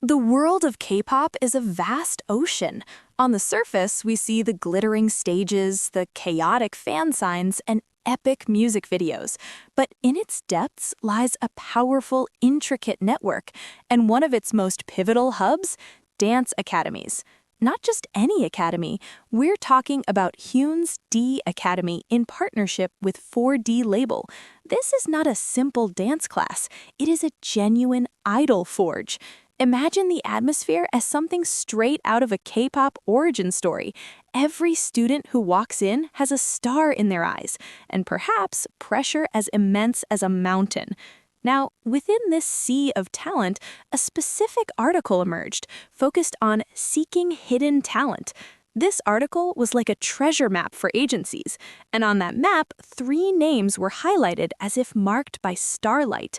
The world of K-pop is a vast ocean. On the surface, we see the glittering stages, the chaotic fan signs, and epic music videos. But in its depths lies a powerful, intricate network, and one of its most pivotal hubs, dance academies. Not just any academy, we're talking about Hyun's D Academy in partnership with 4D Label. This is not a simple dance class, it is a genuine idol forge. Imagine the atmosphere as something straight out of a K-pop origin story. Every student who walks in has a star in their eyes, and perhaps pressure as immense as a mountain. Now, within this sea of talent, a specific article emerged, focused on seeking hidden talent. This article was like a treasure map for agencies, and on that map, 3 names were highlighted as if marked by starlight.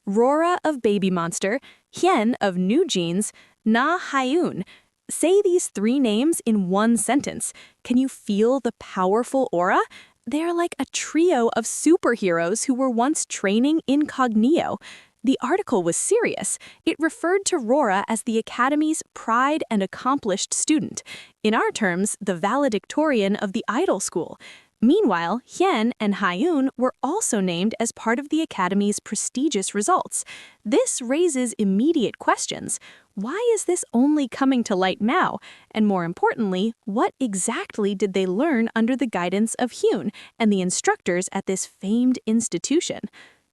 RORA of BABYMONSTER, HYEIN of NewJeans, NA HAEUN. Say these 3 names in one sentence. Can you feel the powerful aura? They're like a trio of superheroes who were once training incognito. The article was serious. It referred to Rora as the Academy's pride and accomplished student. In our terms, the valedictorian of the idol school. Meanwhile, HYEIN and HAEUN were also named as part of the Academy's prestigious results. This raises immediate questions. Why is this only coming to light now? And more importantly, what exactly did they learn under the guidance of Hyun and the instructors at this famed institution?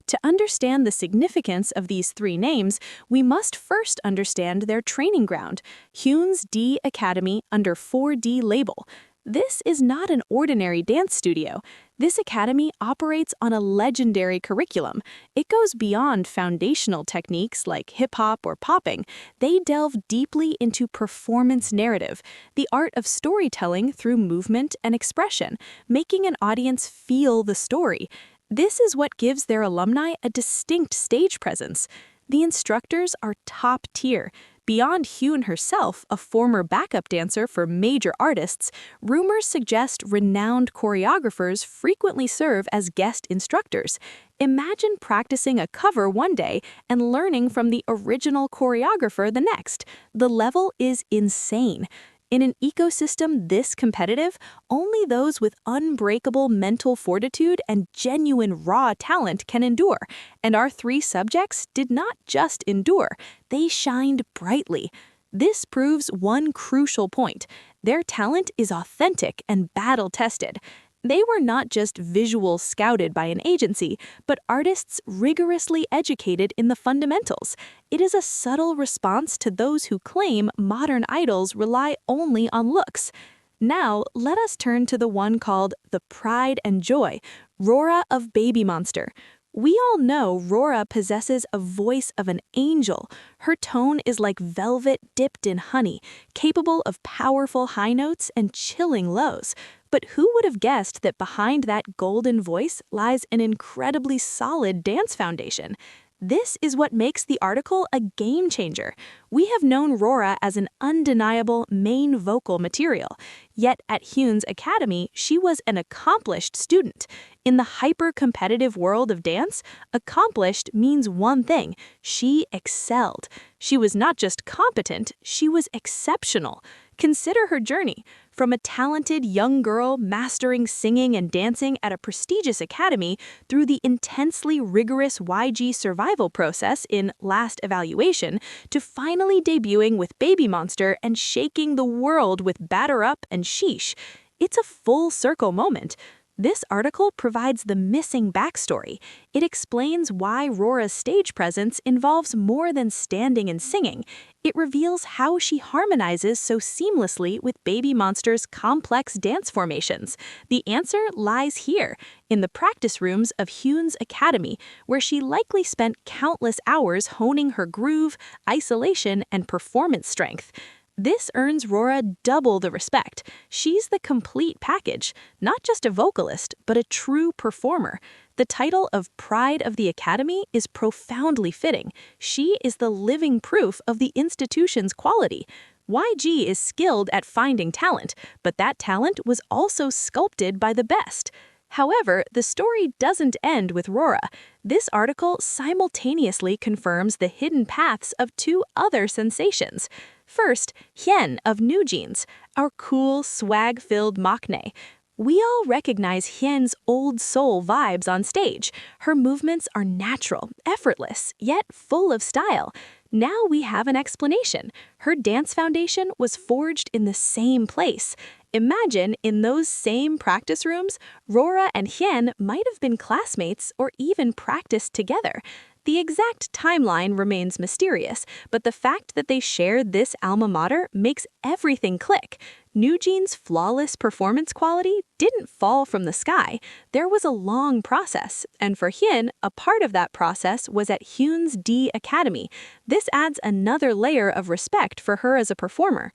To understand the significance of these 3 names, we must first understand their training ground, Hyun's D Academy under 4D Label. This is not an ordinary dance studio. This academy operates on a legendary curriculum. It goes beyond foundational techniques like hip-hop or popping. They delve deeply into performance narrative, the art of storytelling through movement and expression, making an audience feel the story. This is what gives their alumni a distinct stage presence. The instructors are top tier. Beyond Hyun herself, a former backup dancer for major artists, rumors suggest renowned choreographers frequently serve as guest instructors. Imagine practicing a cover one day and learning from the original choreographer the next. The level is insane. In an ecosystem this competitive, only those with unbreakable mental fortitude and genuine raw talent can endure. And our 3 subjects did not just endure, they shined brightly. This proves one crucial point. Their talent is authentic and battle-tested. They were not just visual scouted by an agency, but artists rigorously educated in the fundamentals. It is a subtle response to those who claim modern idols rely only on looks. Now, let us turn to the one called the Pride and Joy, Rora of BABYMONSTER. We all know Rora possesses a voice of an angel. Her tone is like velvet dipped in honey, capable of powerful high notes and chilling lows. But who would have guessed that behind that golden voice lies an incredibly solid dance foundation? This is what makes the article a game changer. We have known Rora as an undeniable main vocal material, yet at Hyun's Academy, she was an accomplished student. In the hyper-competitive world of dance, accomplished means one thing: she excelled. She was not just competent, she was exceptional. Consider her journey. From a talented young girl mastering singing and dancing at a prestigious academy through the intensely rigorous YG survival process in Last Evaluation to finally debuting with BABYMONSTER and shaking the world with Batter Up and Sheesh. It's a full circle moment. This article provides the missing backstory. It explains why Rora's stage presence involves more than standing and singing. It reveals how she harmonizes so seamlessly with BABYMONSTER's complex dance formations. The answer lies here, in the practice rooms of Hyun's Academy, where she likely spent countless hours honing her groove, isolation, and performance strength. This earns Rora double the respect. She's the complete package, not just a vocalist, but a true performer. The title of Pride of the Academy is profoundly fitting. She is the living proof of the institution's quality. YG is skilled at finding talent, but that talent was also sculpted by the best. However, the story doesn't end with Rora. This article simultaneously confirms the hidden paths of two other sensations. First, HYEIN of NewJeans, our cool, swag-filled maknae. We all recognize Hyun's old soul vibes on stage. Her movements are natural, effortless, yet full of style. Now we have an explanation. Her dance foundation was forged in the same place. Imagine, in those same practice rooms, Rora and Hyun might have been classmates or even practiced together. The exact timeline remains mysterious, but the fact that they shared this alma mater makes everything click. NewJeans' flawless performance quality didn't fall from the sky. There was a long process, and for Hyun, a part of that process was at Hyun's D Academy. This adds another layer of respect for her as a performer.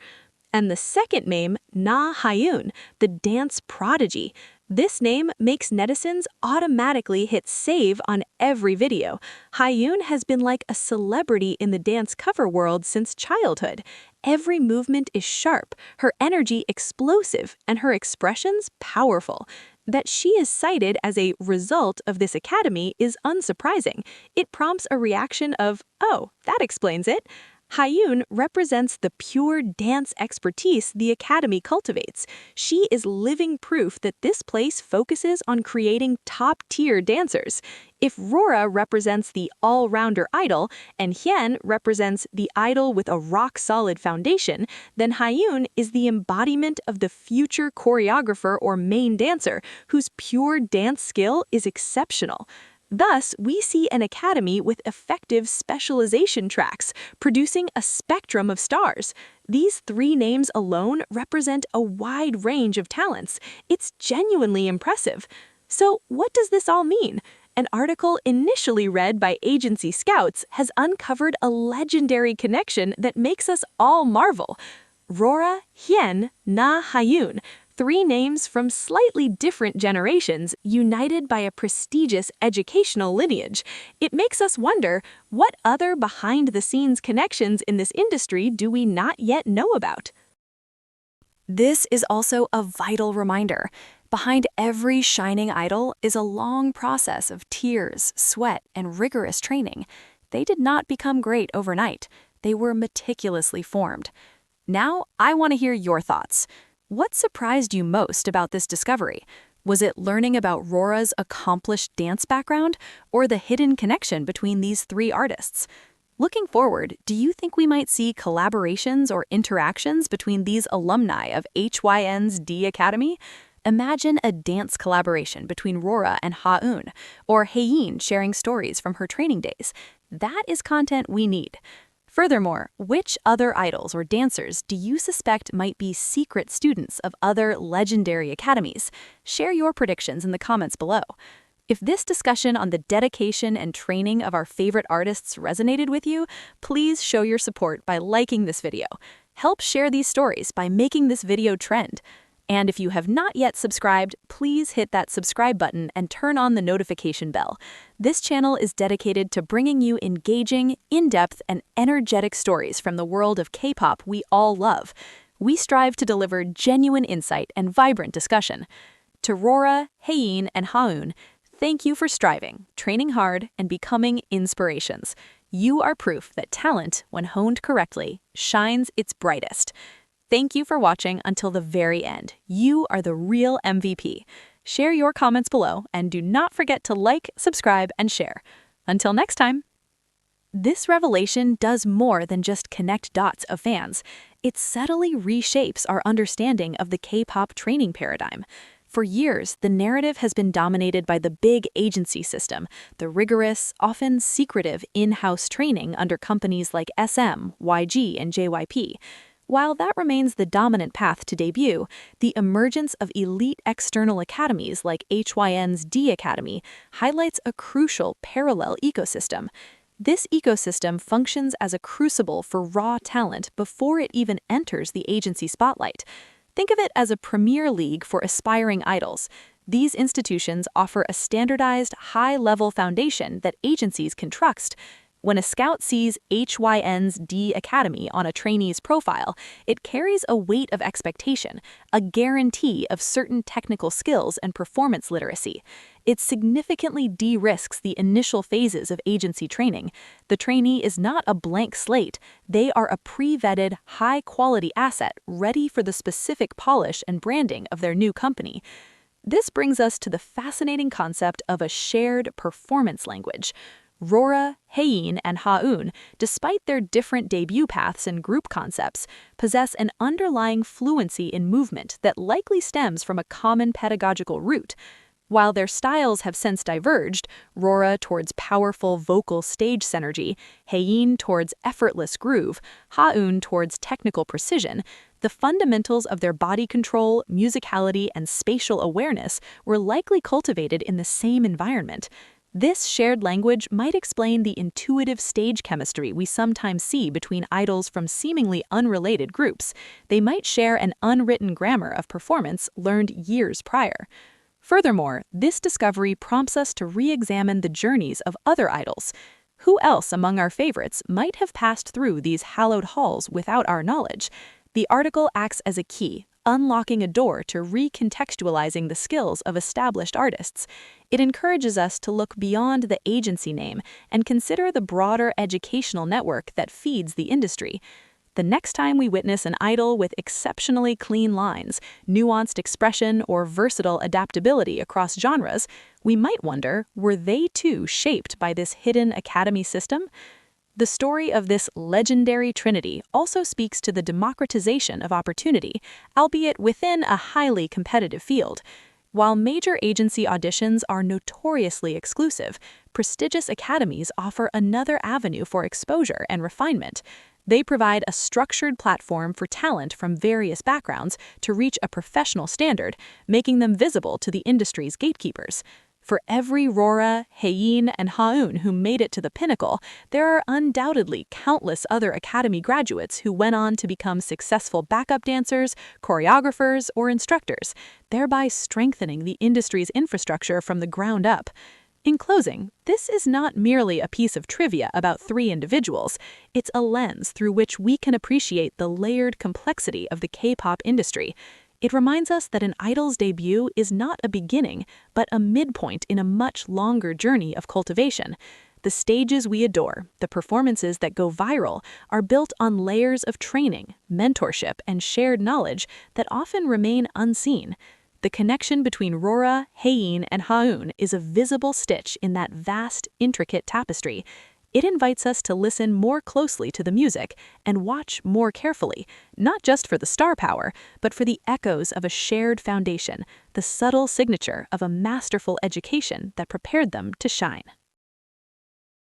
And the second name, NA HAEUN, the dance prodigy. This name makes netizens automatically hit save on every video. HYEIN has been like a celebrity in the dance cover world since childhood. Every movement is sharp, her energy explosive, and her expressions powerful. That she is cited as a result of this academy is unsurprising. It prompts a reaction of, "Oh, that explains it." HYEIN represents the pure dance expertise the Academy cultivates. She is living proof that this place focuses on creating top-tier dancers. If Rora represents the all-rounder idol, and Hyun represents the idol with a rock-solid foundation, then HYEIN is the embodiment of the future choreographer or main dancer, whose pure dance skill is exceptional. Thus, we see an academy with effective specialization tracks, producing a spectrum of stars. These three names alone represent a wide range of talents. It's genuinely impressive. So, what does this all mean? An article initially read by agency scouts has uncovered a legendary connection that makes us all marvel. Rora, Hyun, NA HAEUN. Three names from slightly different generations united by a prestigious educational lineage. It makes us wonder, what other behind-the-scenes connections in this industry do we not yet know about? This is also a vital reminder. Behind every shining idol is a long process of tears, sweat, and rigorous training. They did not become great overnight. They were meticulously formed. Now, I want to hear your thoughts. What surprised you most about this discovery? Was it learning about Rora's accomplished dance background, or the hidden connection between these three artists? Looking forward, do you think we might see collaborations or interactions between these alumni of HYN's D Academy? Imagine a dance collaboration between Rora and HAEUN, or HYEIN sharing stories from her training days. That is content we need. Furthermore, which other idols or dancers do you suspect might be secret students of other legendary academies? Share your predictions in the comments below. If this discussion on the dedication and training of our favorite artists resonated with you, please show your support by liking this video. Help share these stories by making this video trend. And if you have not yet subscribed, please hit that subscribe button and turn on the notification bell. This channel is dedicated to bringing you engaging, in-depth, and energetic stories from the world of K-pop we all love. We strive to deliver genuine insight and vibrant discussion. To Rora, HYEIN, and HAEUN, thank you for striving, training hard, and becoming inspirations. You are proof that talent, when honed correctly, shines its brightest. Thank you for watching until the very end. You are the real MVP. Share your comments below, and do not forget to like, subscribe, and share. Until next time. This revelation does more than just connect dots of fans. It subtly reshapes our understanding of the K-pop training paradigm. For years, the narrative has been dominated by the big agency system, the rigorous, often secretive in-house training under companies like SM, YG, and JYP. While that remains the dominant path to debut, the emergence of elite external academies like HYN's D Academy highlights a crucial parallel ecosystem. This ecosystem functions as a crucible for raw talent before it even enters the agency spotlight. Think of it as a premier league for aspiring idols. These institutions offer a standardized, high-level foundation that agencies can trust. When a scout sees HYN's D Academy on a trainee's profile, it carries a weight of expectation, a guarantee of certain technical skills and performance literacy. It significantly de-risks the initial phases of agency training. The trainee is not a blank slate. They are a pre-vetted, high-quality asset ready for the specific polish and branding of their new company. This brings us to the fascinating concept of a shared performance language. RORA, HYEIN, and HAEUN, despite their different debut paths and group concepts, possess an underlying fluency in movement that likely stems from a common pedagogical root. While their styles have since diverged, RORA towards powerful vocal stage synergy, HYEIN towards effortless groove, HAEUN towards technical precision, the fundamentals of their body control, musicality, and spatial awareness were likely cultivated in the same environment. This shared language might explain the intuitive stage chemistry we sometimes see between idols from seemingly unrelated groups. They might share an unwritten grammar of performance learned years prior. Furthermore, this discovery prompts us to re-examine the journeys of other idols. Who else among our favorites might have passed through these hallowed halls without our knowledge? The article acts as a key, unlocking a door to recontextualizing the skills of established artists. It encourages us to look beyond the agency name and consider the broader educational network that feeds the industry. The next time we witness an idol with exceptionally clean lines, nuanced expression, or versatile adaptability across genres, we might wonder, were they too shaped by this hidden academy system? The story of this legendary trinity also speaks to the democratization of opportunity, albeit within a highly competitive field. While major agency auditions are notoriously exclusive, prestigious academies offer another avenue for exposure and refinement. They provide a structured platform for talent from various backgrounds to reach a professional standard, making them visible to the industry's gatekeepers. For every RORA, HYEIN, and HAEUN who made it to the pinnacle, there are undoubtedly countless other academy graduates who went on to become successful backup dancers, choreographers, or instructors, thereby strengthening the industry's infrastructure from the ground up. In closing, this is not merely a piece of trivia about 3 individuals. It's a lens through which we can appreciate the layered complexity of the K-pop industry. It reminds us that an idol's debut is not a beginning, but a midpoint in a much longer journey of cultivation. The stages we adore, the performances that go viral, are built on layers of training, mentorship, and shared knowledge that often remain unseen. The connection between RORA, HYEIN, and HAEUN is a visible stitch in that vast, intricate tapestry. It invites us to listen more closely to the music and watch more carefully, not just for the star power, but for the echoes of a shared foundation, the subtle signature of a masterful education that prepared them to shine.